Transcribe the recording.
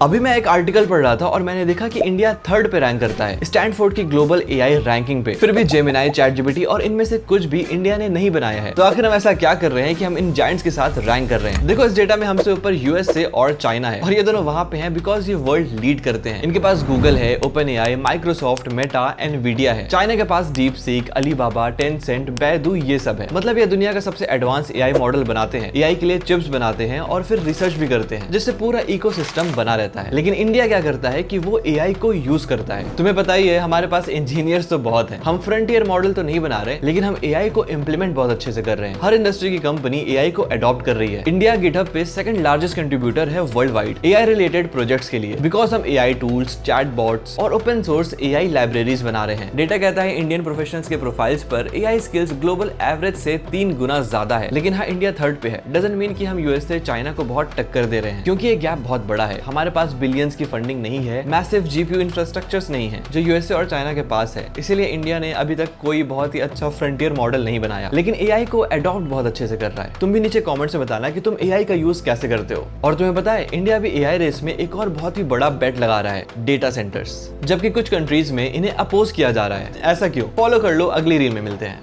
अभी मैं एक आर्टिकल पढ़ रहा था और मैंने देखा कि इंडिया 3rd पे रैंक करता है स्टैनफोर्ड की ग्लोबल एआई रैंकिंग पे। फिर भी जेमिनाई, चैटजीपीटी और इनमें से कुछ भी इंडिया ने नहीं बनाया है। तो आखिर हम ऐसा क्या कर रहे हैं कि हम इन जायंट्स के साथ रैंक कर रहे हैं? देखो, इस डेटा में हमसे ऊपर यूएसए और चाइना है और ये दोनों वहां पे हैं बिकॉज ये वर्ल्ड लीड करते हैं। इनके पास गूगल है, Open AI, Microsoft, Meta, Nvidia है। चाइना के पास DeepSeek, Alibaba, Tencent, Baidu ये सब है। मतलब ये दुनिया का सबसे एडवांस एआई मॉडल बनाते हैं, एआई के लिए चिप्स बनाते हैं और फिर रिसर्च भी करते हैं, जिससे पूरा इकोसिस्टम बना रहता है। लेकिन इंडिया क्या करता है कि वो एआई को यूज करता है। तुम्हें पता ही है, हमारे पास इंजीनियर्स तो बहुत हैं। हम फ्रंटियर मॉडल तो नहीं बना रहे, लेकिन हम एआई को इंप्लीमेंट बहुत अच्छे से कर रहे हैं। हर इंडस्ट्री की कंपनी एआई को अडॉप्ट कर रही है। इंडिया गिटहब पे सेकंड लार्जेस्ट कंट्रीब्यूटर है world wide AI related projects के लिए, बिकॉज हम एआई टूल्स, चैटबॉट्स और ओपन सोर्स एआई लाइब्रेरीज बना रहे हैं। डेटा कहता है इंडियन प्रोफेशनल्स के प्रोफाइल्स पर एआई स्किल्स ग्लोबल एवरेज से 3 गुना ज्यादा है। लेकिन हाँ, इंडिया 3rd पे है। डजंट मीन कि हम यूएसए, चाइना को बहुत टक्कर दे रहे हैं, क्योंकि ये गैप बहुत बड़ा है। हमारे पास बिलियंस की फंडिंग नहीं है, मैसिव जीपीयू इंफ्रास्ट्रक्चर्स नहीं है जो यूएसए और चाइना के पास है। इसीलिए इंडिया ने अभी तक कोई बहुत ही अच्छा फ्रंटियर मॉडल नहीं बनाया, लेकिन एआई को अडॉप्ट बहुत अच्छे से कर रहा है। तुम भी नीचे कमेंट से बताना कि तुम एआई का यूज कैसे करते हो। और तुम्हें पता है, इंडिया भी एआई रेस में एक और बहुत ही बड़ा बेट लगा रहा है, डेटा सेंटर्स, जबकि कुछ कंट्रीज में इन्हें अपोज किया जा रहा है। ऐसा क्यों? फॉलो कर लो, अगली रील में मिलते हैं।